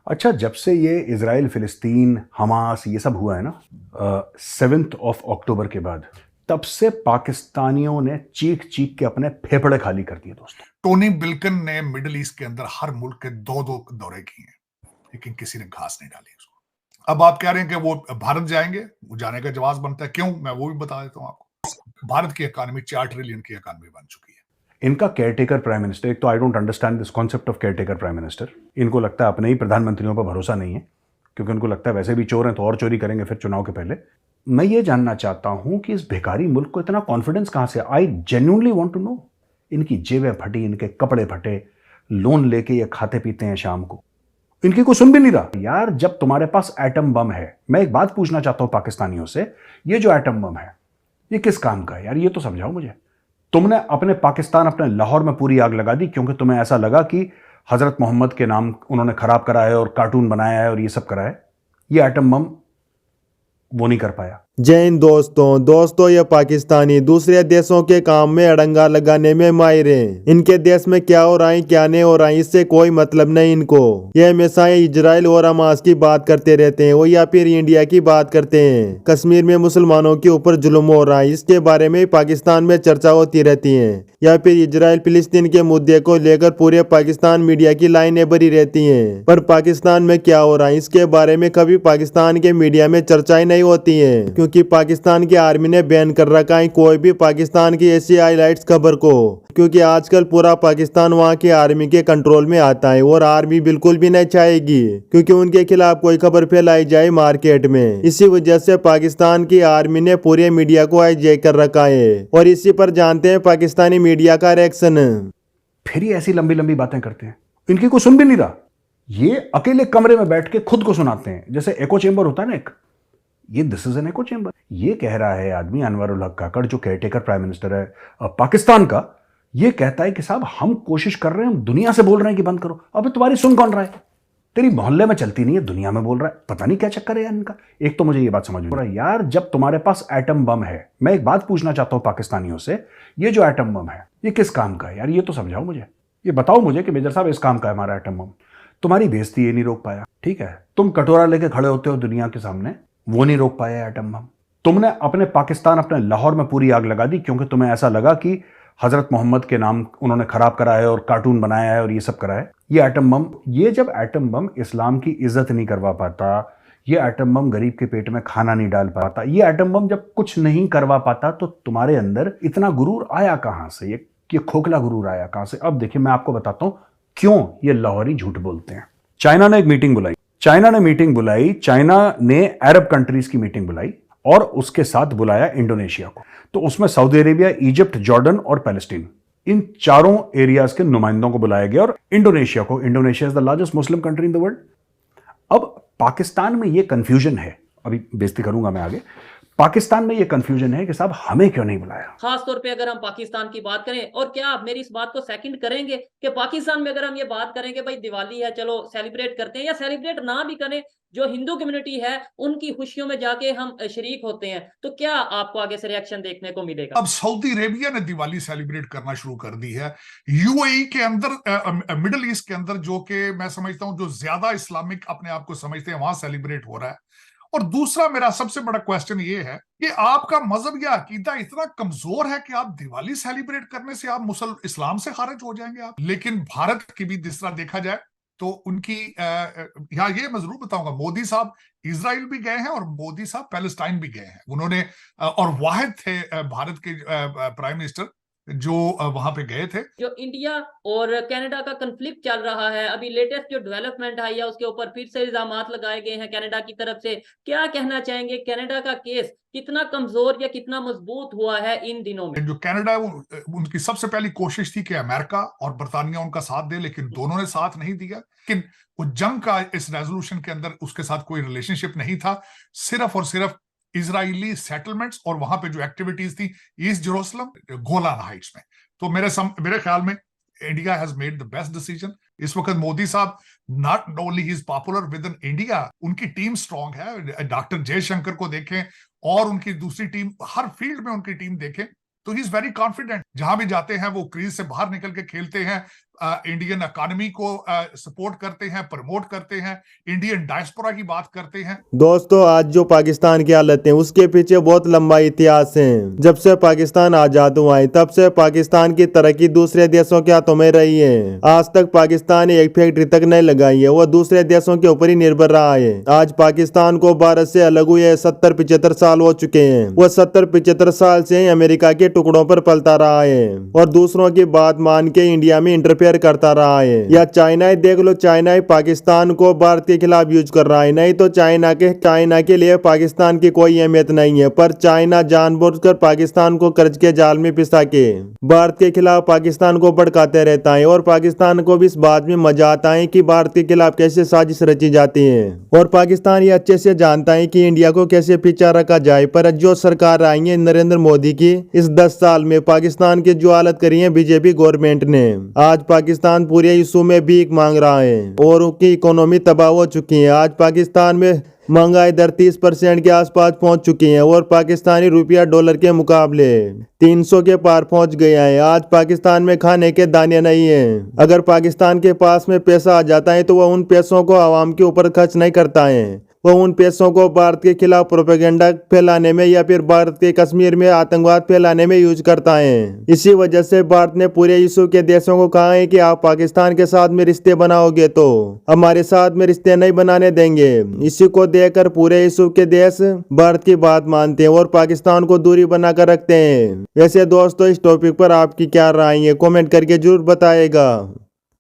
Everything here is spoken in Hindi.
अच्छा, जब से ये इजराइल फिलिस्तीन हमास ये सब हुआ है ना 7 अक्टूबर के बाद, तब से पाकिस्तानियों ने चीख चीख के अपने फेफड़े खाली कर दिए दोस्तों। टोनी बिल्कन ने मिडिल ईस्ट के अंदर हर मुल्क के दो दौरे किए हैं, लेकिन किसी ने घास नहीं डाली उसको। अब आप कह रहे हैं कि वो भारत जाएंगे, वो जाने का जवाब बनता है। क्यों, मैं वो भी बता देता हूं आपको। भारत की इकोनॉमी 4 ट्रिलियन की इकोनॉमी बन चुकी है। इनका केयरटेकर प्राइम मिनिस्टर, एक तो I don't understand this concept of caretaker prime minister. इनको लगता है अपने ही प्रधानमंत्रियों पर भरोसा नहीं है, क्योंकि उनको लगता है वैसे भी चोर हैं तो और चोरी करेंगे फिर चुनाव के पहले। मैं ये जानना चाहता हूं कि इस भिखारी मुल्क को इतना कॉन्फिडेंस कहां से? I genuinely want to know. इनकी जेबें फटी, इनके कपड़े फटे, लोन लेके ये खाते पीते हैं शाम को, इनकी कोई सुन भी नहीं रहा। यार, जब तुम्हारे पास एटम बम है, मैं एक बात पूछना चाहता हूं पाकिस्तानियों से, ये जो एटम बम है ये किस काम का है यार? ये तो समझाओ मुझे। तुमने अपने पाकिस्तान, अपने लाहौर में पूरी आग लगा दी क्योंकि तुम्हें ऐसा लगा कि हजरत मोहम्मद के नाम उन्होंने खराब करा है और कार्टून बनाया है और ये सब करा है। ये एटम बम वो नहीं कर पाया। जय हिंद दोस्तों, ये पाकिस्तानी दूसरे देशों के काम में अड़ंगा लगाने में माहिर हैं। इनके देश में क्या हो रहा है क्या नहीं हो रहा है इससे कोई मतलब नहीं इनको। ये हमेशा इजराइल और हमास की बात करते रहते हैं, वो या फिर इंडिया की बात करते हैं। कश्मीर में मुसलमानों के ऊपर जुल्म हो रहा है, इसके बारे में पाकिस्तान में चर्चा होती रहती है। या फिर इजराइल फिलिस्तीन के मुद्दे को लेकर पूरे पाकिस्तान मीडिया की लाइनें भरी रहती हैं। पर पाकिस्तान में क्या हो रहा है इसके बारे में कभी पाकिस्तान के मीडिया में चर्चाएं नहीं होती है, क्योंकि पाकिस्तान की आर्मी ने बैन कर रखा है कोई भी पाकिस्तान की ऐसी हाईलाइट्स खबर को, क्योंकि आजकल पूरा पाकिस्तान वहां की आर्मी के कंट्रोल में आता है और आर्मी बिल्कुल भी नहीं चाहेगी क्योंकि उनके खिलाफ कोई खबर फैलाई जाए मार्केट में। इसी वजह से पाकिस्तान की आर्मी ने पूरे मीडिया को हाईजैक कर रखा है और इसी पर जानते हैं पाकिस्तानी मीडिया का रिएक्शन। फिर ये ऐसी लंबी लंबी बातें करते हैं, इनकी कोई सुन भी नहीं रहा। ये अकेले कमरे में बैठ के खुद को सुनाते हैं, जैसे एको चेंबर होता है ना एक, ये this is an echo chamber. ये कह रहा है आदमी, अनवर उल हक काकड़, जो केयरटेकर प्राइम मिनिस्टर है पाकिस्तान का, ये कहता है कि साहब हम कोशिश कर रहे हैं, हम दुनिया से बोल रहे हैं कि बंद करो। अब तुम्हारी सुन कौन रहा है? तेरी मोहल्ले में चलती नहीं है, दुनिया में बोल रहा है। पता नहीं क्या चक्कर है यार इनका। एक तो मुझे ये बात समझ में आ रहा है यार, जब तुम्हारे पास एटम बम है, मैं एक बात पूछना चाहता हूं पाकिस्तानियों से, ये जो एटम बम है ये किस काम का है यार? ये तो समझाओ मुझे। ये बताओ मुझे कि मेजर साहब इस काम का है हमारा एटम बम। तुम्हारी बेइज्जती ये नहीं रोक पाया, ठीक है? तुम कटोरा लेके खड़े होते हो दुनिया के सामने, वो नहीं रोक पाया एटम बम। तुमने अपने पाकिस्तान, अपने लाहौर में पूरी आग लगा दी क्योंकि तुम्हें ऐसा लगा कि हजरत मोहम्मद के नाम उन्होंने खराब करा है और कार्टून बनाया है और ये सब करा है। ये एटम बम, ये जब एटम बम इस्लाम की इज्जत नहीं करवा पाता, ये एटम बम गरीब के पेट में खाना नहीं डाल पाता, ये एटम बम जब कुछ नहीं करवा पाता, तो तुम्हारे अंदर इतना गुरूर आया कहां से? ये खोखला गुरूर आया कहां से? अब देखिए, मैं आपको बताता हूं क्यों ये लाहौरी झूठ बोलते हैं। चाइना ने एक मीटिंग बुलाई, चाइना ने अरब कंट्रीज की मीटिंग बुलाई और उसके साथ बुलाया इंडोनेशिया को। तो उसमें सऊदी अरेबिया, इजिप्ट, जॉर्डन और पैलेस्टीन, इन चारों एरियाज के नुमाइंदों को बुलाया गया और इंडोनेशिया को। Indonesia is the largest Muslim country in the world. अब पाकिस्तान में यह कंफ्यूजन है, अभी बेइज्जती करूंगा मैं आगे। पाकिस्तान में यह कंफ्यूजन है कि साहब हमें क्यों नहीं बुलाया। खास तौर पे अगर हम पाकिस्तान की बात करें, और क्या आप मेरी इस बात को सेकंड करेंगे कि पाकिस्तान में अगर हम ये बात करेंगे भाई दिवाली है, चलो सेलिब्रेट करते हैं, या सेलिब्रेट ना भी करें, जो हिंदू कम्युनिटी है उनकी खुशियों में जाके हम शरीक होते हैं, तो क्या आपको आगे से रिएक्शन देखने को मिलेगा? अब सऊदी अरेबिया ने दिवाली सेलिब्रेट करना शुरू कर दी है। यूएई के अंदर, मिडिल ईस्ट के अंदर, जो कि मैं समझता हूं जो ज्यादा इस्लामिक अपने आप को समझते हैं, वहां सेलिब्रेट हो रहा है। और दूसरा मेरा सबसे बड़ा क्वेश्चन ये है कि आपका मजहब या अकीदा इतना कमजोर है कि आप दिवाली सेलिब्रेट करने से आप इस्लाम से खारिज हो जाएंगे आप। लेकिन भारत की भी जिस तरह देखा जाए तो उनकी यहाँ ये मैं जरूर बताऊंगा, मोदी साहब इजराइल भी गए हैं और मोदी साहब पैलेस्टाइन भी गए हैं। उन्होंने और वाहिद थे भारत के प्राइम मिनिस्टर जो वहां पे गए थे। जो इंडिया और कनाडा का कंफ्लिक्ट चल रहा है, अभी लेटेस्ट जो डेवलपमेंट आई है उसके ऊपर फिर से इल्जाम लगाए गए हैं कनाडा की तरफ से। क्या कहना चाहेंगे, कनाडा का केस कितना कमजोर या कितना मजबूत हुआ है इन दिनों में? जो कनाडा है वो उनकी सबसे पहली कोशिश थी कि अमेरिका और बर्तानिया उनका साथ दे, लेकिन दोनों ने साथ नहीं दिया। लेकिन वो जंग का इस रेजोल्यूशन के अंदर उसके साथ कोई रिलेशनशिप नहीं था, सिर्फ और सिर्फ इजरायली सेटलमेंट्स और वहां पे जो एक्टिविटीज थी ईस्ट जेरूसलम, गोलान हाइट्स में। तो मेरे ख्याल में India has made the best decision. इस वक्त मोदी साहब not only he is popular with in India, उनकी टीम स्ट्रांग है। डॉक्टर जयशंकर को देखें और उनकी दूसरी टीम, हर फील्ड में उनकी टीम देखें, तो ही इज वेरी कॉन्फिडेंट जहां भी जाते हैं वो क्रीज से बाहर निकल के खेलते हैं, इंडियन इकोनॉमी को सपोर्ट करते हैं, प्रमोट करते हैं, इंडियन डायस्पोरा की बात करते हैं। दोस्तों, आज जो पाकिस्तान की हालत है उसके पीछे बहुत लंबा इतिहास है। जब से पाकिस्तान आजाद हुआ है तब से पाकिस्तान की तरक्की दूसरे देशों के हाथों में रही है। आज तक पाकिस्तान ने एक फैक्ट्री तक नहीं लगाई है, वो दूसरे देशों के ऊपर ही निर्भर रहा है। आज पाकिस्तान को भारत से अलग हुए 70-75 साल हो चुके हैं। वो 70-75 साल से अमेरिका के टुकड़ों पर पलता रहा है और दूसरों की बात मान के इंडिया में इंटरफेयर करता रहा है। या चाइना ही देख लो, चाइना ही पाकिस्तान को भारत के खिलाफ यूज कर रहा है। नहीं तो चाइना के लिए पाकिस्तान की कोई अहमियत नहीं है, पर चाइना जानबूझकर पाकिस्तान को कर्ज के जाल में पिसा के भारत के खिलाफ पाकिस्तान को भड़काते रहता है। और पाकिस्तान को भी इस बात में मजा आता है कि भारत के खिलाफ कैसे साजिश रची जाती है। और पाकिस्तान ये अच्छे से जानता है कि इंडिया को कैसे पीछा रखा जाए। पर जो सरकार आई है नरेंद्र मोदी की, इस 10 साल में पाकिस्तान की जो हालत करी है बीजेपी गवर्नमेंट ने, आज पाकिस्तान पूरे इशू में भीख मांग रहा है और उनकी इकोनॉमी तबाह हो चुकी है। आज पाकिस्तान में महंगाई दर 30% के आसपास पहुंच चुकी है और पाकिस्तानी रुपया डॉलर के मुकाबले 300 के पार पहुंच गया है। आज पाकिस्तान में खाने के दाने नहीं है। अगर पाकिस्तान के पास में पैसा आ जाता है तो वह उन पैसों को आवाम के ऊपर खर्च नहीं करता है, वो उन पैसों को भारत के खिलाफ प्रोपेगेंडा फैलाने में या फिर भारत के कश्मीर में आतंकवाद फैलाने में यूज करता है। इसी वजह से भारत ने पूरे विश्व के देशों को कहा है कि आप पाकिस्तान के साथ में रिश्ते बनाओगे तो हमारे साथ में रिश्ते नहीं बनाने देंगे। इसी को देखकर पूरे विश्व के देश भारत की बात मानते हैं और पाकिस्तान को दूरी बनाकर रखते हैं। वैसे दोस्तों, इस टॉपिक पर आपकी क्या राय है, कमेंट करके जरूर बताएगा।